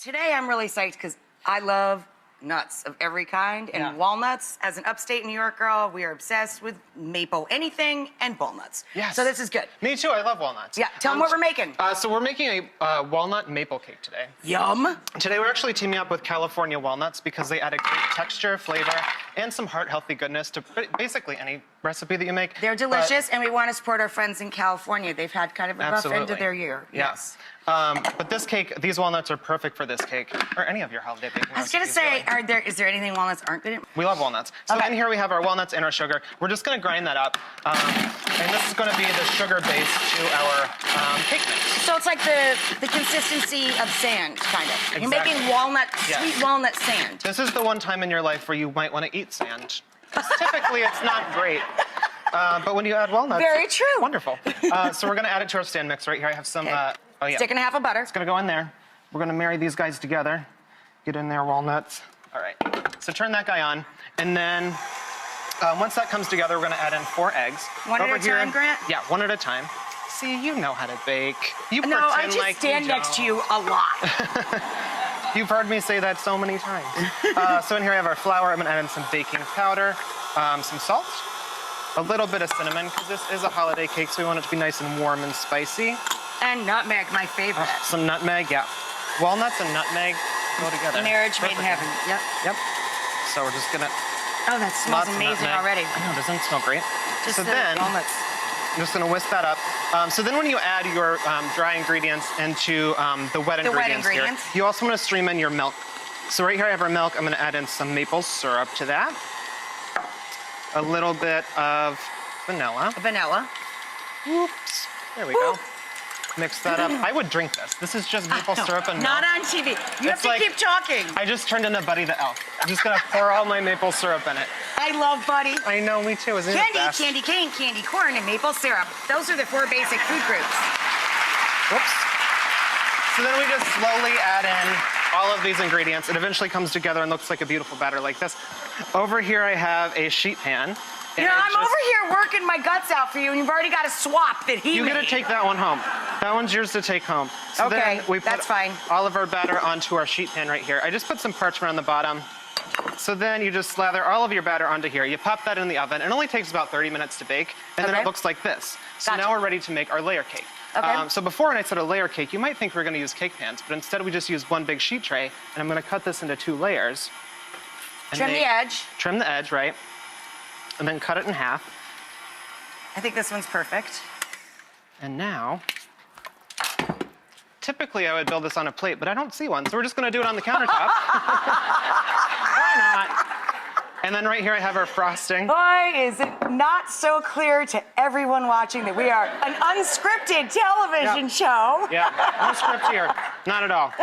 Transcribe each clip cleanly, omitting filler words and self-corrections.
Today I'm really psyched because I love nuts of every kind, and walnuts. As an upstate New York girl, we are obsessed with maple anything and walnuts. Yes. So this is good. Me too, I love walnuts. Yeah, tell them what we're making. So we're making a walnut maple cake today. Yum. Today we're actually teaming up with California walnuts because they add a great texture, flavor, and some heart-healthy goodness to basically any recipe that you make. They're delicious, and we want to support our friends in California. They've had kind of a rough end of their year. Yes. But this cake, these walnuts are perfect for this cake, or any of your holiday baking recipes. I was going to say, is there anything walnuts aren't good at? We love walnuts. So in here we have our walnuts and our sugar. We're just going to grind that up. And this is going to be the sugar base to our cake mix. So it's like the consistency of sand, kind of. Exactly. You're making walnut, sweet walnut sand. This is the one time in your life where you might want to eat sand. Because typically it's not great. But when you add walnuts, Very true. It's wonderful. So we're going to add it to our stand mix right here. I have some, Stick and a half of butter. It's going to go in there. We're going to marry these guys together. Get in there, walnuts. All right. So turn that guy on. And then once that comes together, we're going to add in 4 eggs. One at a time, Grant? Yeah, one at a time. See, you know how to bake. You no, I just stand next to you a lot. You've heard me say that so many times. So in here I have our flour. I'm going to add in some baking powder, some salt, a little bit of cinnamon, because this is a holiday cake, so we want it to be nice and warm and spicy. And nutmeg, my favorite. Some nutmeg, yeah. Walnuts and nutmeg go together. Marriage made in heaven. Yep. Yep. So we're just gonna. Oh, that smells amazing already. I know, doesn't it smell great? Just so the then, walnuts. I'm just gonna whisk that up. So then when you add your dry ingredients into the wet ingredients here, you also want to stream in your milk. So right here I have our milk. I'm gonna add in some maple syrup to that. A little bit of vanilla. Vanilla. Oops. There we go. Mix that up. I would drink this. This is just maple syrup and milk. Not on TV. You have to keep talking. I just turned into Buddy the Elf. I'm just gonna pour all my maple syrup in it. I love Buddy. I know, me too. Isn't it best? Candy cane, candy corn, and maple syrup. Those are the 4 basic food groups. Whoops. So then we just slowly add in all of these ingredients. It eventually comes together and looks like a beautiful batter like this. Over here I have a sheet pan. You know, I'm over here working my guts out for you, and you've already got a swap that he made. You gotta take that one home. That one's yours to take home. So okay, then we put that's fine. All of our batter onto our sheet pan right here. I just put some parchment on the bottom. So then you just slather all of your batter onto here. You pop that in the oven. It only takes about 30 minutes to bake, and then it looks like this. So now we're ready to make our layer cake. Okay. So before when I said a layer cake, you might think we're gonna use cake pans, but instead we just use one big sheet tray, and I'm gonna cut this into 2 layers. Trim the edge. Trim the edge, right? And then cut it in half. I think this one's perfect. And now, typically I would build this on a plate, but I don't see one, so we're just gonna do it on the countertop. Why not? And then right here I have our frosting. Boy, is it not so clear to everyone watching that we are an unscripted television show. Yeah, no script here, not at all.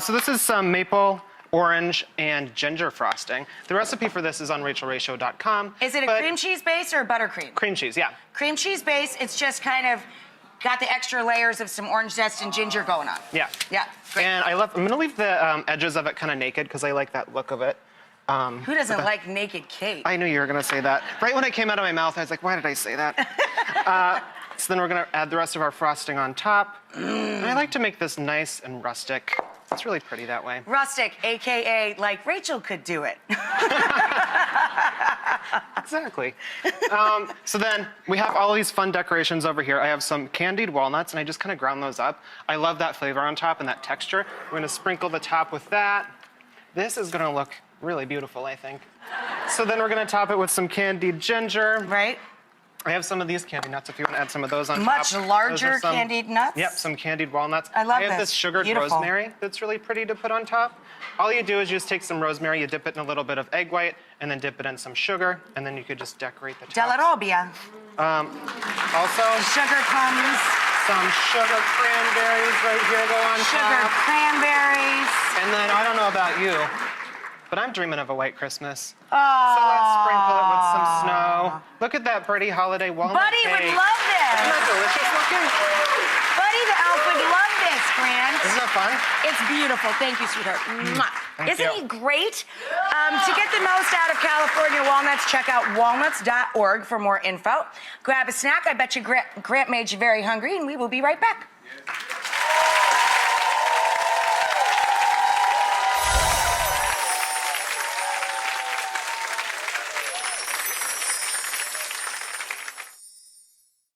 So this is some maple, orange, and ginger frosting. The recipe for this is on RachelRatio.com. Is it a cream cheese base or a buttercream? Cream cheese, yeah. Cream cheese base, it's just kind of got the extra layers of some orange zest and ginger going on. Yeah. Yeah, great. And I'm gonna leave the edges of it kind of naked because I like that look of it. Who doesn't like naked cake? I knew you were gonna say that. Right when it came out of my mouth, I was like, why did I say that? So then we're gonna add the rest of our frosting on top. And I like to make this nice and rustic. It's really pretty that way. Rustic, AKA like Rachel could do it. Exactly. So then we have all these fun decorations over here. I have some candied walnuts, and I just kind of ground those up. I love that flavor on top and that texture. We're gonna sprinkle the top with that. This is gonna look really beautiful, I think. So then we're gonna top it with some candied ginger. Right. I have some of these candy nuts if you want to add some of those on top. Much larger candied nuts? Yep, some candied walnuts. I love this. I have this sugared rosemary that's really pretty to put on top. All you do is you just take some rosemary, you dip it in a little bit of egg white, and then dip it in some sugar, and then you could just decorate the top. Delarobia. Also, sugar plums. Some sugar cranberries right here go on top. Sugar cranberries. And then, I don't know about you, but I'm dreaming of a white Christmas. Oh. So let's sprinkle it with some snow. Look at that pretty holiday walnut Buddy cake. would love this. Isn't that delicious looking? Buddy the elf would love this, Grant. Isn't that fun? It's beautiful. Thank you, sweetheart. Isn't he great? To get the most out of California walnuts, check out walnuts.org for more info. Grab a snack. I bet you Grant made you very hungry, and we will be right back.